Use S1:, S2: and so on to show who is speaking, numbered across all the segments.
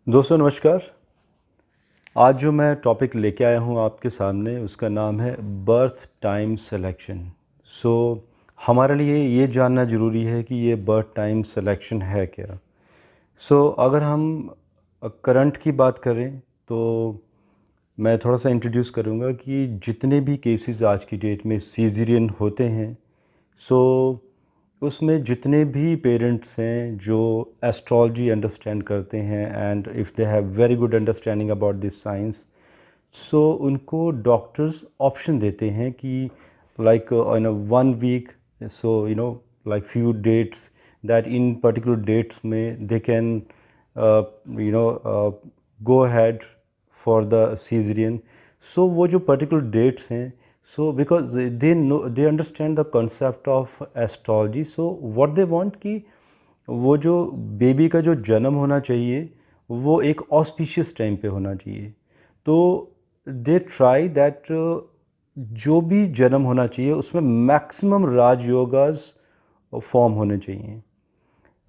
S1: दोस्तों नमस्कार। आज जो मैं टॉपिक लेके आया हूँ आपके सामने उसका नाम है बर्थ टाइम सिलेक्शन। सो हमारे लिए ये जानना ज़रूरी है कि ये बर्थ टाइम सिलेक्शन है क्या। अगर हम करंट की बात करें तो मैं थोड़ा सा इंट्रोड्यूस करूँगा कि जितने भी केसेस आज की डेट में सीज़ेरियन होते हैं, सो उसमें जितने भी पेरेंट्स हैं जो एस्ट्रोलॉजी अंडरस्टैंड करते हैं and if they have very good understanding about this science, so उनको डॉक्टर्स ऑप्शन देते हैं कि like in a 1 week, so like few dates, that in particular dates में दे कैन गो ahead for the caesarean. So वो जो particular dates हैं, so because they understand the concept of astrology, so what they want कि वो जो baby का जो जन्म होना चाहिए वो एक ऑस्पिशियस टाइम पे होना चाहिए। तो दे ट्राई दैट जो भी जन्म होना चाहिए उसमें मैक्सिमम राजयोगास फॉर्म होने चाहिए।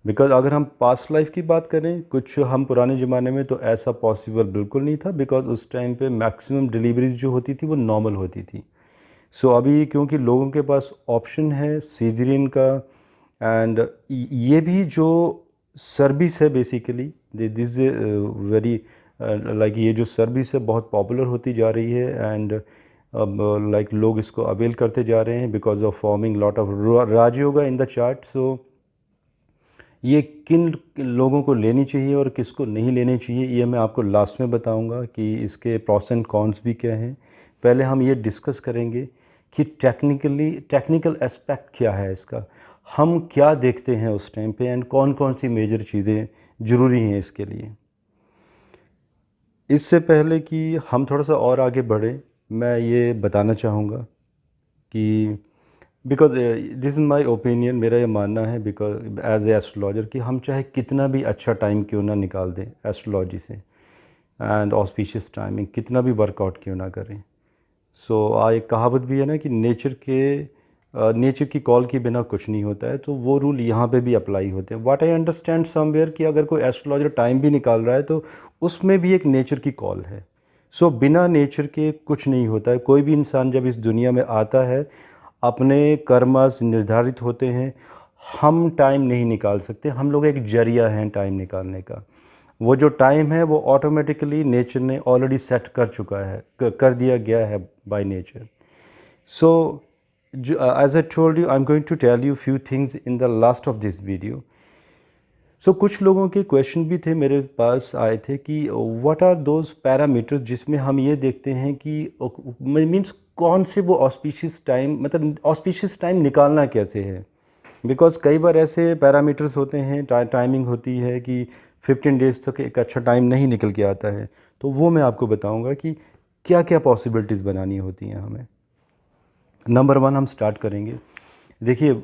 S1: बिकॉज अगर हम पास्ट लाइफ की बात करें, कुछ हम पुराने ज़माने में, तो ऐसा पॉसिबल बिल्कुल नहीं था बिकॉज उस टाइम पे मैक्सिमम डिलीवरीज जो होती थी वो नॉर्मल होती थी। अभी क्योंकि लोगों के पास ऑप्शन है सीजरियन का, एंड ये भी जो सर्विस है बेसिकली दिस वेरी लाइक ये जो सर्विस है बहुत पॉपुलर होती जा रही है एंड अब लाइक लोग इसको अवेल करते जा रहे हैं because of forming lot of Rajyoga in the chart. ये किन लोगों को लेनी चाहिए और किसको नहीं लेनी चाहिए ये मैं आपको लास्ट में बताऊंगा कि इसके प्रोस एंड कॉन्स भी क्या हैं। पहले हम ये डिस्कस करेंगे कि टेक्निकल एस्पेक्ट क्या है इसका, हम क्या देखते हैं उस टाइम पे एंड कौन कौन सी मेजर चीज़ें ज़रूरी हैं इसके लिए। इससे पहले कि हम थोड़ा सा और आगे बढ़ें, मैं ये बताना चाहूँगा कि because this is my opinion, मेरा ये मानना है बिकॉज एज ए एस्ट्रोलॉजर कि हम चाहे कितना भी अच्छा टाइम क्यों ना निकाल दें एस्ट्रोलॉजी से एंड ऑस्पिशियस टाइमिंग कितना भी वर्कआउट क्यों ना करें, एक कहावत भी है ना कि नेचर की कॉल के बिना कुछ नहीं होता है, तो वो रूल यहाँ पे भी अप्लाई होते हैं। व्हाट आई अंडरस्टैंड समवेयर कि अगर कोई एस्ट्रोलॉजर टाइम भी निकाल रहा है तो उसमें भी एक नेचर की कॉल है। बिना नेचर के कुछ नहीं होता है। कोई भी इंसान जब इस दुनिया में आता है अपने कर्मस निर्धारित होते हैं, हम टाइम नहीं निकाल सकते, हम लोग एक जरिया हैं टाइम निकालने का। वो जो टाइम है वो ऑटोमेटिकली नेचर ने ऑलरेडी सेट कर चुका है, कर दिया गया है by nature. So as I told you, I am going to tell you few things in the last of this video. कुछ लोगों के क्वेश्चन भी थे मेरे पास आए थे कि व्हाट आर दोज पैरामीटर्स जिसमें हम ये देखते हैं कि मीन्स कौन से वो ऑस्पिशियस टाइम, मतलब ऑस्पिशियस टाइम निकालना कैसे है। बिकॉज कई बार ऐसे पैरामीटर्स होते हैं, टाइमिंग होती है कि 15 डेज़ तक एक अच्छा टाइम नहीं निकल के आता है, तो वो मैं आपको बताऊंगा कि क्या क्या पॉसिबिलिटीज़ बनानी होती हैं हमें। नंबर वन हम स्टार्ट करेंगे। देखिए,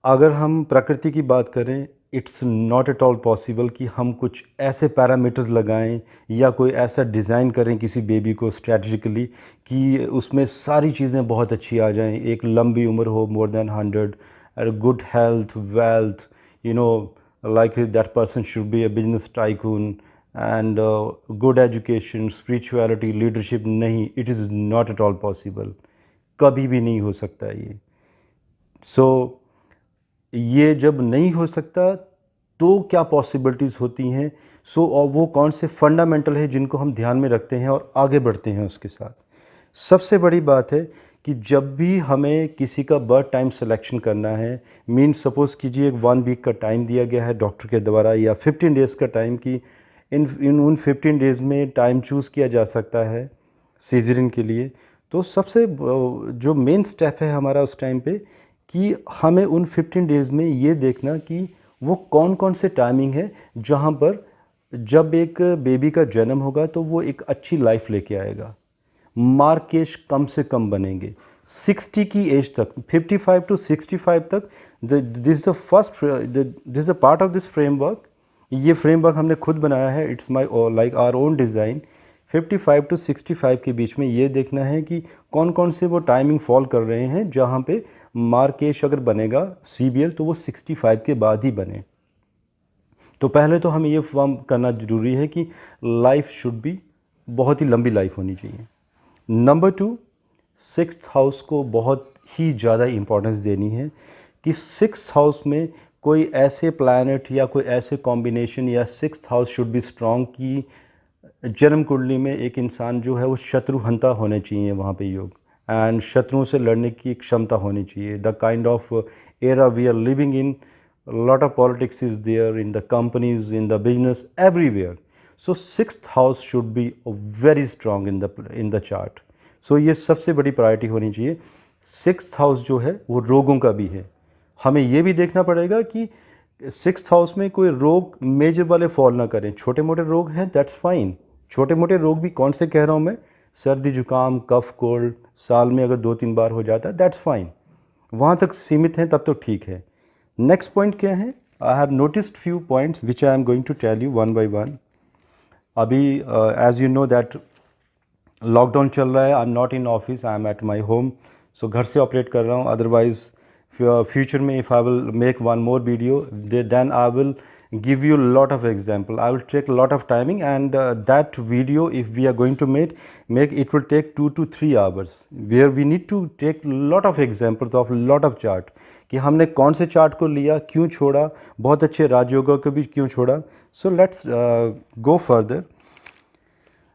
S1: अगर हम प्रकृति की बात करें, it's not at all possible कि हम कुछ ऐसे पैरामीटर्स लगाएं या कोई ऐसा डिज़ाइन करें किसी बेबी को स्ट्रेटजिकली कि उसमें सारी चीज़ें बहुत अच्छी आ जाएं, एक लंबी उम्र हो, मोर देन 100, और good health, wealth, you know, like that person should be a business tycoon and good education, spirituality, leadership. नहीं, it is not at all possible, कभी भी नहीं हो सकता ये। ये जब नहीं हो सकता तो क्या पॉसिबिलिटीज़ होती हैं। और वो कौन से फंडामेंटल है जिनको हम ध्यान में रखते हैं और आगे बढ़ते हैं उसके साथ। सबसे बड़ी बात है कि जब भी हमें किसी का बर्थ टाइम सिलेक्शन करना है, मीन्स सपोज़ कीजिए 1 वीक का टाइम दिया गया है डॉक्टर के द्वारा या 15 डेज़ का टाइम, की उन 15 डेज़ में टाइम चूज़ किया जा सकता है सीजरिन के लिए। तो सबसे जो मेन स्टेप है हमारा उस टाइम पे कि हमें उन 15 डेज़ में ये देखना कि वो कौन कौन से टाइमिंग है जहाँ पर जब एक बेबी का जन्म होगा तो वो एक अच्छी लाइफ लेके आएगा, मार्केश कम से कम बनेंगे 60 की एज तक, 55 टू 65 तक। This is a part of this framework. ये फ्रेमवर्क हमने खुद बनाया है, it's my like our own design. 55 to 65 के बीच में ये देखना है कि कौन कौन से वो टाइमिंग फॉल कर रहे हैं जहाँ पे मार्केश अगर बनेगा CBL तो वो 65 के बाद ही बने। तो पहले तो हमें ये फॉर्म करना ज़रूरी है कि लाइफ शुड बी, बहुत ही लंबी लाइफ होनी चाहिए। नंबर टू, सिक्स्थ हाउस को बहुत ही ज़्यादा इम्पोर्टेंस देनी है कि सिक्स्थ हाउस में कोई ऐसे प्लैनेट या कोई ऐसे कॉम्बिनेशन या sixth house should be strong कि जन्म कुंडली में एक इंसान जो है वो शत्रुहंता होने चाहिए वहाँ पे योग, एंड शत्रुओं से लड़ने की क्षमता होनी चाहिए। The kind of era we are living in, lot of politics is there in the companies, in the business, everywhere. So sixth house should be very strong in the chart. So ये सबसे बड़ी priority होनी चाहिए। Sixth house जो है वो रोगों का भी है। हमें ये भी देखना पड़ेगा कि सिक्स्थ हाउस में कोई रोग मेजर वाले फॉल ना करें। छोटे मोटे रोग हैं, दैट्स फाइन। छोटे मोटे रोग भी कौन से कह रहा हूँ मैं, सर्दी जुकाम कफ कोल्ड साल में अगर 2-3 बार हो जाता है, दैट्स फाइन, वहाँ तक सीमित हैं तब तो ठीक है। नेक्स्ट पॉइंट क्या है, I have noticed few points which I am going to tell you one by one. अभी as you know that lockdown चल रहा है, I am not in office, I am at my home, so घर से operate कर रहा हूँ। Otherwise future में if I will make one more video then I will give you lot of example, I will take lot of timing, and that video if we are going to make it will take 2 to 3 hours, where we need to take lot of examples of lot of chart कि हमने कौन से chart को लिया, क्यों छोड़ा, बहुत अच्छे राजयोगा को भी क्यों छोड़ा। So let's go further.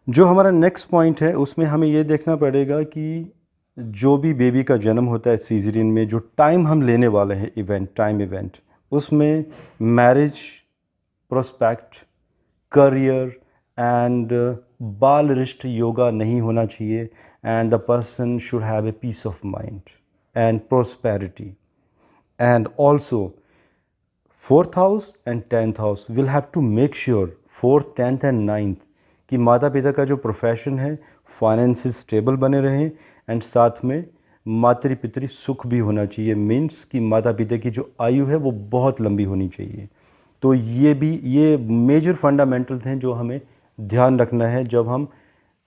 S1: जो हमारा नेक्स्ट पॉइंट है उसमें हमें ये देखना पड़ेगा कि जो भी बेबी का जन्म होता है सीजरियन में, जो टाइम हम लेने वाले हैं इवेंट, टाइम इवेंट, उसमें मैरिज प्रोस्पेक्ट, करियर एंड बाल रिष्ट योगा नहीं होना चाहिए, and the person should have a piece of mind and prosperity. And also fourth house and 10th house will have to make sure, 4th 10th and 9th, कि माता पिता का जो प्रोफेशन है फाइनेंसेस स्टेबल बने रहें, एंड साथ में मातृ पितृ सुख भी होना चाहिए। मीन्स कि माता पिता की जो आयु है वो बहुत लंबी होनी चाहिए। तो ये मेजर फंडामेंटल्स हैं जो हमें ध्यान रखना है जब हम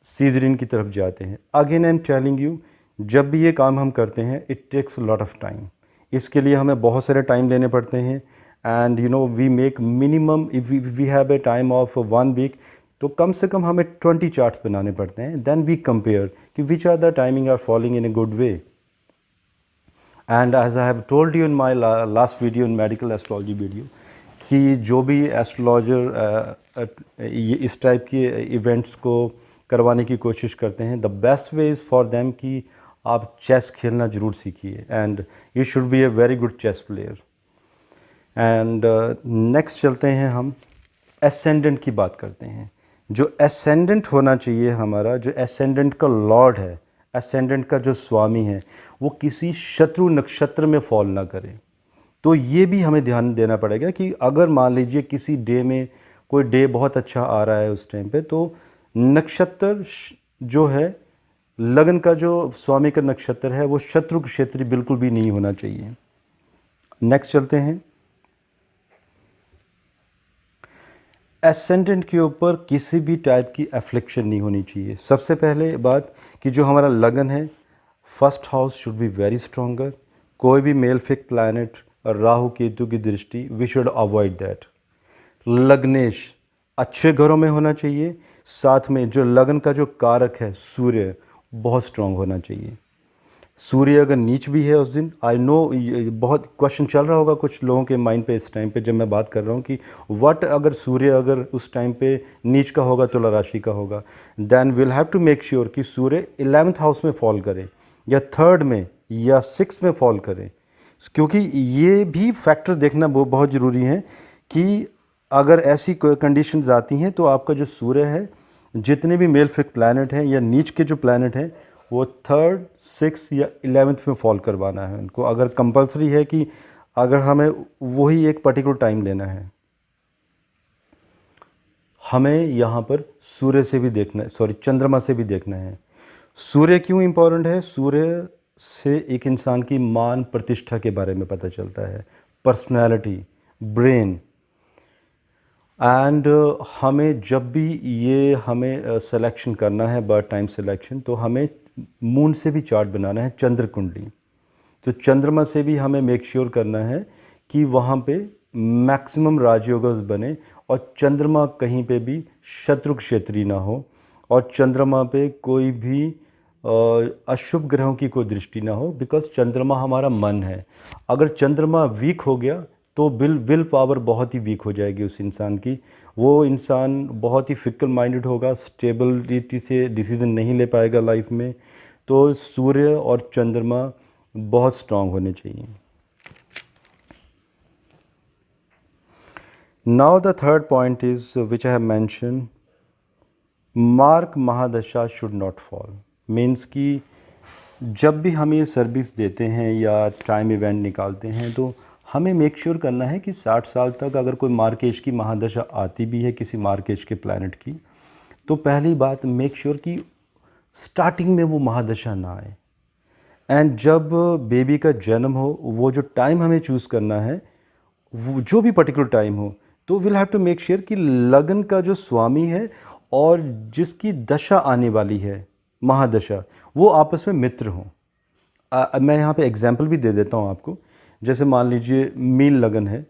S1: सीजरियन की तरफ जाते हैं। Again I am telling you, जब भी ये काम हम करते हैं it takes lot of time. इसके लिए हमें बहुत सारे टाइम लेने पड़ते हैं, and you know we make minimum, if we have a time of 1 week, तो कम से कम हमें 20 चार्ट्स बनाने पड़ते हैं। देन वी कंपेयर कि which are the timing are following in a good way. And as I have told you in my last video, in medical astrology video, कि जो भी एस्ट्रोलॉजर इस टाइप के इवेंट्स को करवाने की कोशिश करते हैं, the best way is for them कि आप चेस खेलना ज़रूर सीखिए, and you should be a very good chess player. And next चलते हैं, हम एसेंडेंट की बात करते हैं। जो एसेंडेंट होना चाहिए हमारा, जो एसेंडेंट का लॉर्ड है, एसेंडेंट का जो स्वामी है, वो किसी शत्रु नक्षत्र में फॉल ना करे। तो ये भी हमें ध्यान देना पड़ेगा कि अगर मान लीजिए किसी डे में कोई डे बहुत अच्छा आ रहा है उस टाइम पे, तो नक्षत्र जो है, लगन का जो स्वामी का नक्षत्र है वो शत्रु क्षेत्र बिल्कुल भी नहीं होना चाहिए। नेक्स्ट चलते हैं, एसेंडेंट के ऊपर किसी भी टाइप की एफ्लिक्शन नहीं होनी चाहिए। सबसे पहले बात कि जो हमारा लगन है, first house should be very stronger. कोई भी मेलफिक प्लैनेट और राहु केतु की दृष्टि, वी शुड अवॉइड दैट। लग्नेश अच्छे घरों में होना चाहिए, साथ में जो लगन का जो कारक है सूर्य, बहुत स्ट्रांग होना चाहिए। सूर्य अगर नीच भी है उस दिन, आई नो बहुत क्वेश्चन चल रहा होगा कुछ लोगों के माइंड पे इस टाइम पे जब मैं बात कर रहा हूँ कि व्हाट अगर सूर्य अगर उस टाइम पे नीच का होगा, तुला राशि का होगा, then will have to make sure कि सूर्य 11th हाउस में फॉल करे, या 3rd में या 6th में फॉल करे, क्योंकि ये भी फैक्टर देखना बहुत ज़रूरी है कि अगर ऐसी कंडीशंस आती हैं तो आपका जो सूर्य है, जितने भी मेलफिक प्लैनेट हैं या नीच के जो प्लैनेट हैं, वो 3rd, 6th या 11th में फॉल करवाना है उनको। अगर कंपलसरी है कि अगर हमें वही एक पर्टिकुलर टाइम लेना है, हमें यहाँ पर सूर्य से भी देखना है, सॉरी चंद्रमा से भी देखना है। सूर्य क्यों इम्पोर्टेंट है? सूर्य से एक इंसान की मान प्रतिष्ठा के बारे में पता चलता है, पर्सनैलिटी, ब्रेन। एंड हमें जब भी ये हमें सिलेक्शन करना है, बर्थ टाइम सिलेक्शन, तो हमें मून से भी चार्ट बनाना है, चंद्र कुंडली। तो चंद्रमा से भी हमें मेक श्योर करना है कि वहाँ पे मैक्सिमम राजयोगस बने और चंद्रमा कहीं पे भी शत्रु क्षेत्री ना हो और चंद्रमा पे कोई भी अशुभ ग्रहों की कोई दृष्टि ना हो, बिकॉज चंद्रमा हमारा मन है। अगर चंद्रमा वीक हो गया तो विल पावर बहुत ही वीक हो जाएगी उस इंसान की। वो इंसान बहुत ही फिकल माइंडेड होगा, स्टेबिलिटी से डिसीजन नहीं ले पाएगा लाइफ में। तो सूर्य और चंद्रमा बहुत स्ट्रांग होने चाहिए। Now the third point is which I have mention, mark mahadasha should not fall. Means कि जब भी हम ये सर्विस देते हैं या टाइम इवेंट निकालते हैं तो हमें मेक श्योर करना है कि 60 साल तक अगर कोई मार्केश की महादशा आती भी है किसी मार्केश के प्लैनेट की, तो पहली बात मेक श्योर कि स्टार्टिंग में वो महादशा ना आए। एंड जब बेबी का जन्म हो, वो जो टाइम हमें चूज़ करना है, वो जो भी पर्टिकुलर टाइम हो, तो will have to make sure कि लगन का जो स्वामी है और जिसकी दशा आने वाली है महादशा, वो आपस में मित्र हों। मैं यहाँ पे एग्जांपल भी दे देता हूँ आपको। जैसे मान लीजिए मीन लगन है,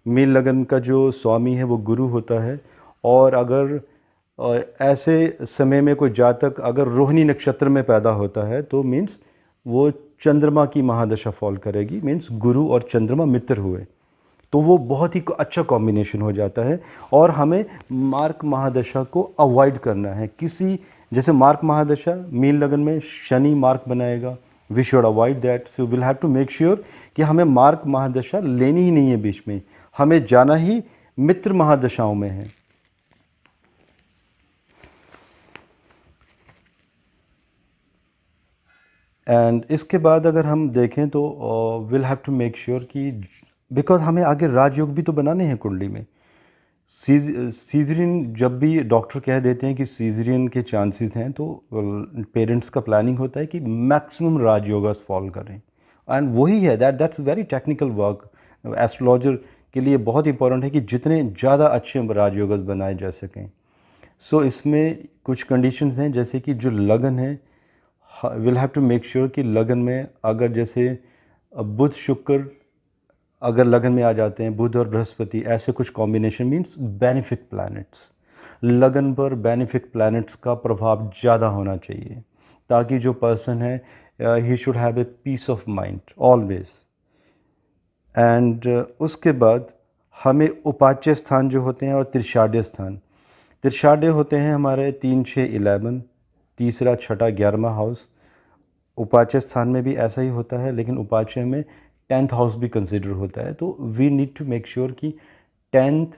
S1: मीन लगन का जो स्वामी है वो गुरु होता है, और अगर ऐसे समय में कोई जातक अगर रोहिणी नक्षत्र में पैदा होता है तो मीन्स वो चंद्रमा की महादशा फॉल करेगी। मीन्स गुरु और चंद्रमा मित्र हुए तो वो बहुत ही अच्छा कॉम्बिनेशन हो जाता है। और हमें मार्क महादशा को अवॉइड करना है। किसी जैसे मार्क महादशा मीन लगन में शनि मार्क बनाएगा, we should avoid that. So will have to make sure कि हमें मार्क महादशा लेनी ही नहीं है बीच में, हमें जाना ही मित्र महादशाओं में है। एंड इसके बाद अगर हम देखें तो will have to make sure कि बिकॉज हमें आगे राजयोग भी तो बनाने हैं कुंडली में। सीजरियन जब भी डॉक्टर कह देते हैं कि सीजरियन के चांसेस हैं, तो पेरेंट्स का प्लानिंग होता है कि मैक्सिमम राजयोगास फॉलो करें। एंड वही है that's very technical work. Astrologer के लिए बहुत इंपॉर्टेंट है कि जितने ज़्यादा अच्छे राजयोगास बनाए जा सकें। सो इसमें कुछ कंडीशंस हैं, जैसे कि जो लगन है, will have to make sure कि लगन में अगर जैसे बुध शुक्र अगर लगन में आ जाते हैं, बुध और बृहस्पति, ऐसे कुछ कॉम्बिनेशन मीन्स बेनिफिक प्लैनेट्स। लगन पर बेनिफिक प्लैनेट्स का प्रभाव ज़्यादा होना चाहिए ताकि जो पर्सन है he should have a piece of mind always. And उसके बाद हमें उपाच्य स्थान जो होते हैं और त्रिशाढ़य स्थान, त्रिशाढ़य होते हैं हमारे 3, 6, 11, तीसरा, छठा, 11वां हाउस। उपाच्य स्थान में भी ऐसा ही होता है, लेकिन उपाच्य में 10th हाउस भी कंसिडर होता है। तो we need to make sure कि 10th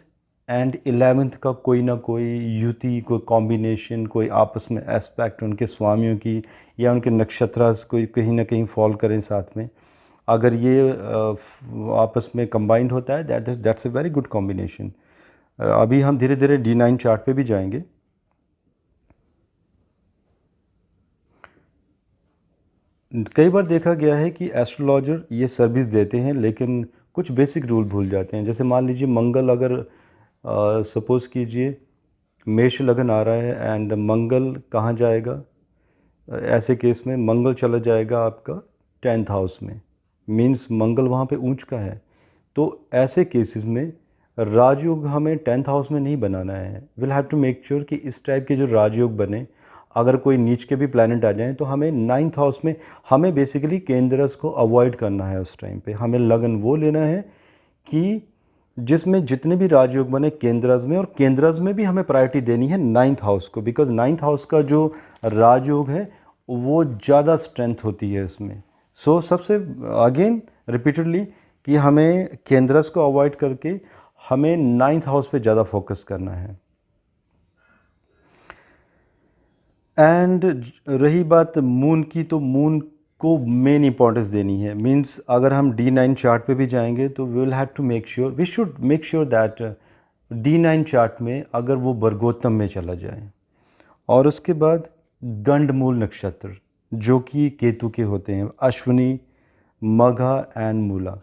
S1: एंड 11th का कोई ना कोई युति, कोई कॉम्बिनेशन, कोई आपस में एस्पेक्ट उनके स्वामियों की या उनके नक्षत्रास कोई कहीं ना कहीं फॉल करें साथ में। अगर ये आपस में कंबाइंड होता है that's a very good combination. अभी हम धीरे धीरे D9 चार्ट पे भी जाएंगे। कई बार देखा गया है कि एस्ट्रोलॉजर ये सर्विस देते हैं लेकिन कुछ बेसिक रूल भूल जाते हैं। जैसे मान लीजिए मंगल, अगर सपोज़ कीजिए मेष लगन आ रहा है एंड मंगल कहाँ जाएगा, ऐसे केस में मंगल चला जाएगा आपका 10th हाउस में, मींस मंगल वहाँ पे ऊंच का है। तो ऐसे केसेस में राजयोग हमें 10th हाउस में नहीं बनाना है। Will have to make sure कि इस टाइप के जो राजयोग बने, अगर कोई नीच के भी प्लैनेट आ जाएं तो हमें 9th हाउस में हमें बेसिकली केंद्रस को अवॉइड करना है। उस टाइम पे हमें लगन वो लेना है कि जिसमें जितने भी राजयोग बने केंद्रज में, और केंद्रज में भी हमें प्रायोरिटी देनी है 9th हाउस को, बिकॉज 9th हाउस का जो राजयोग है वो ज़्यादा स्ट्रेंथ होती है इसमें। सो सबसे अगेन रिपीटेडली कि हमें केंद्रस को अवॉइड करके हमें 9th हाउस पे ज़्यादा फोकस करना है। एंड रही बात मून की, तो मून को मेन इंपॉर्टेंस देनी है। मींस अगर हम D9 चार्ट पे भी जाएंगे तो we will have to make sure, we should make sure that D9 chart में अगर वो वर्गोत्तम में चला जाए। और उसके बाद गंडमूल नक्षत्र जो कि केतु के होते हैं, अश्विनी, मघा एंड मूला।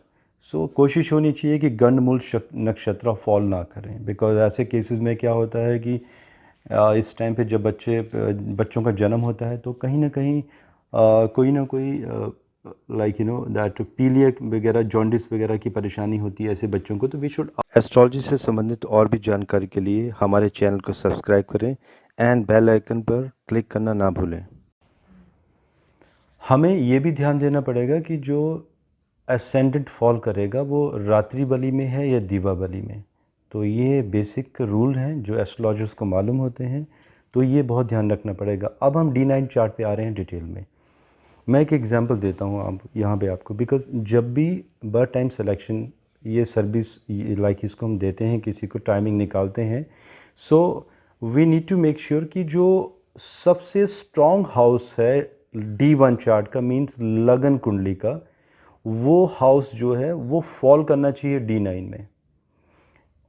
S1: सो कोशिश होनी चाहिए कि गंडमूल नक्षत्र फॉल ना करें, बिकॉज ऐसे केसेस में क्या होता है कि इस टाइम पे जब बच्चों का जन्म होता है तो कहीं ना कहीं कोई ना कोई लाइक दैट पीलिया वगैरह जॉन्डिस वगैरह की परेशानी होती है ऐसे बच्चों को, तो वी शुड एस्ट्रोलॉजी से संबंधित और भी जानकारी के लिए हमारे चैनल को सब्सक्राइब करें एंड बेल आइकन पर क्लिक करना ना भूलें। हमें ये भी ध्यान देना पड़ेगा कि जो असेंडेंट फॉल करेगा वो रात्रि बली में है या दीवा बली में। तो ये बेसिक रूल हैं जो एस्ट्रोलॉजर्स को मालूम होते हैं, तो ये बहुत ध्यान रखना पड़ेगा। अब हम D9 चार्ट पे आ रहे हैं डिटेल में। मैं एक एग्जांपल देता हूँ आप यहाँ पे आपको, बिकॉज जब भी बर्थ टाइम सिलेक्शन ये सर्विस लाइक इसको हम देते हैं, किसी को टाइमिंग निकालते हैं, so we need to make sure कि जो सबसे स्ट्रॉन्ग हाउस है D1 चार्ट का, मीन्स लगन कुंडली का, वो हाउस जो है वो फॉल करना चाहिए D9 में।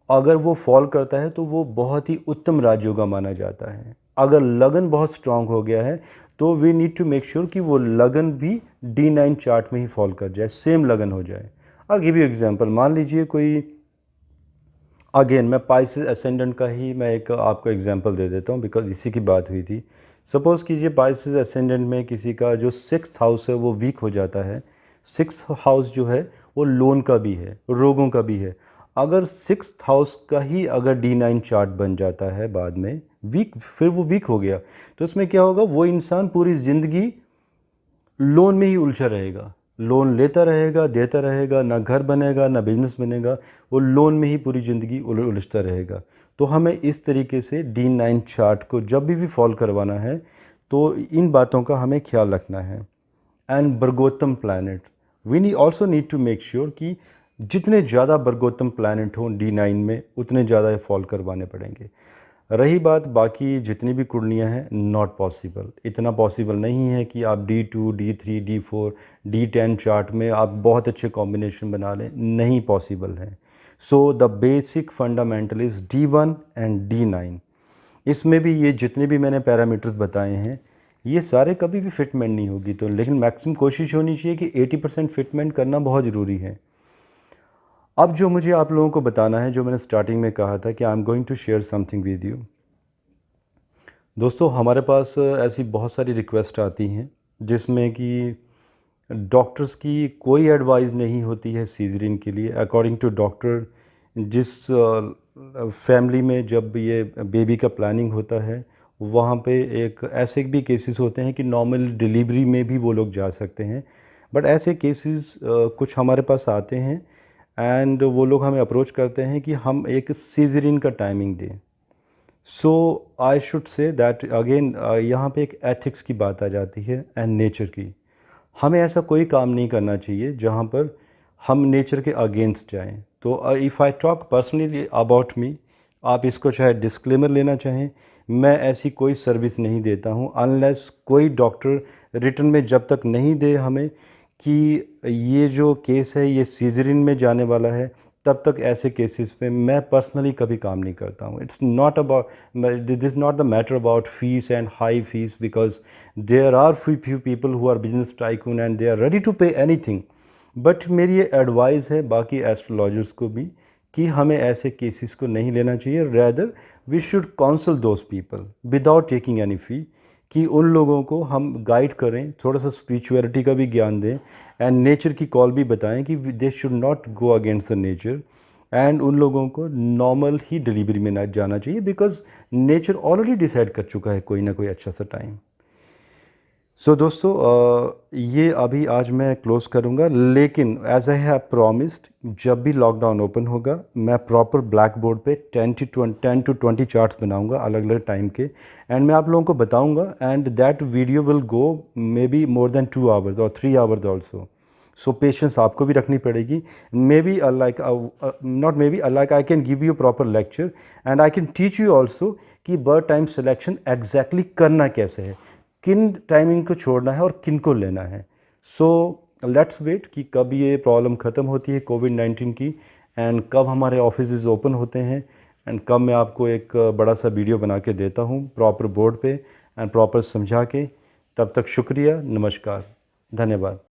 S1: अगर वो फॉल करता है तो वो बहुत ही उत्तम राजयोगा माना जाता है। अगर लगन बहुत स्ट्रांग हो गया है तो we need to make sure कि वो लगन भी D9 चार्ट में ही फॉल कर जाए, सेम लगन हो जाए। आई गिव यू एग्जांपल, मान लीजिए कोई, अगेन मैं पाइसेस असेंडेंट का ही मैं एक आपको एग्जांपल दे देता हूँ बिकॉज इसी की बात हुई थी। सपोज़ कीजिए पाइसेस असेंडेंट में किसी का जो 6th हाउस है वो वीक हो जाता है। 6th हाउस जो है वो लोन का भी है, रोगों का भी है। अगर 6th हाउस का ही अगर D9 चार्ट बन जाता है बाद में वीक, फिर वो वीक हो गया, तो इसमें क्या होगा, वो इंसान पूरी ज़िंदगी लोन में ही उलझा रहेगा, लोन लेता रहेगा, देता रहेगा, ना घर बनेगा ना बिजनेस बनेगा, वो लोन में ही पूरी ज़िंदगी उलझता रहेगा। तो हमें इस तरीके से D9 चार्ट को जब भी फॉलो करवाना है तो इन बातों का हमें ख्याल रखना है। And vargottam planet, we also need to make sure कि जितने ज़्यादा बर्गोत्तम प्लैनेट हों D9 में उतने ज़्यादा फॉल करवाने पड़ेंगे। रही बात बाकी जितनी भी कुंडलियाँ हैं, नॉट पॉसिबल, इतना पॉसिबल नहीं है कि आप D2, D3, D4, D10 chart में आप बहुत अच्छे कॉम्बिनेशन बना लें, नहीं पॉसिबल है। So the basic fundamental is D1 and D9। इसमें भी ये जितने भी मैंने पैरामीटर्स बताए हैं ये सारे कभी भी फिटमेंट नहीं होगी, तो लेकिन मैक्सिमम कोशिश होनी चाहिए कि 80% फिटमेंट करना बहुत ज़रूरी है। अब जो मुझे आप लोगों को बताना है, जो मैंने स्टार्टिंग में कहा था कि I am going to share something with you. दोस्तों हमारे पास ऐसी बहुत सारी रिक्वेस्ट आती हैं जिसमें कि डॉक्टर्स की कोई एडवाइस नहीं होती है सीजरिन के लिए। अकॉर्डिंग टू डॉक्टर, जिस फैमिली में जब ये बेबी का प्लानिंग होता है वहाँ पे एक ऐसे भी केसेस होते हैं कि नॉर्मल डिलीवरी में भी वो लोग जा सकते हैं, बट ऐसे केसेस कुछ हमारे पास आते हैं एंड वो लोग हमें अप्रोच करते हैं कि हम एक सीजरिन का टाइमिंग दें। So I should say that again यहाँ पे एक एथिक्स की बात आ जाती है एंड नेचर की। हमें ऐसा कोई काम नहीं करना चाहिए जहाँ पर हम नेचर के अगेंस्ट जाएं। तो if I talk personally about me, आप इसको चाहे डिस्क्लेमर लेना चाहें, मैं ऐसी कोई सर्विस नहीं देता हूँ अनलेस कोई डॉक्टर रिटन में जब तक नहीं दे हमें कि ये जो केस है ये सीजरिन में जाने वाला है, तब तक ऐसे केसेस पे मैं पर्सनली कभी काम नहीं करता हूँ। It's not about, this not the matter about fees and high fees, because there are few people who are business tycoon and they are ready to pay anything. But मेरी ये advice है बाकी astrologers को भी कि हमें ऐसे cases को नहीं लेना चाहिए। Rather we should counsel those people without taking any fee, कि उन लोगों को हम गाइड करें, थोड़ा सा स्पिरिचुअलिटी का भी ज्ञान दें एंड नेचर की कॉल भी बताएं कि they should not go against the nature, and उन लोगों को नॉर्मल ही डिलीवरी में ना जाना चाहिए बिकॉज नेचर ऑलरेडी डिसाइड कर चुका है कोई ना कोई अच्छा सा टाइम। सो दोस्तों ये अभी आज मैं क्लोज़ करूँगा, लेकिन एज आई हैव प्रॉमिस्ड जब भी लॉकडाउन ओपन होगा मैं प्रॉपर ब्लैक बोर्ड पे 10 to 20 चार्ट्स बनाऊँगा अलग अलग टाइम के, एंड मैं आप लोगों को बताऊँगा and that video will go may be more than 2 hours और 3 आवर्स ऑल्सो। सो पेशेंस आपको भी रखनी पड़ेगी। May be like not may be like I can give you proper lecture and I can teach you also कि birth time selection exactly करना कैसे है, किन टाइमिंग को छोड़ना है और किन को लेना है। सो लेट्स वेट कि कब ये प्रॉब्लम ख़त्म होती है कोविड-19 की, एंड कब हमारे ऑफिसेज ओपन होते हैं, एंड कब मैं आपको एक बड़ा सा वीडियो बना के देता हूँ प्रॉपर बोर्ड पे एंड प्रॉपर समझा के। तब तक शुक्रिया, नमस्कार, धन्यवाद।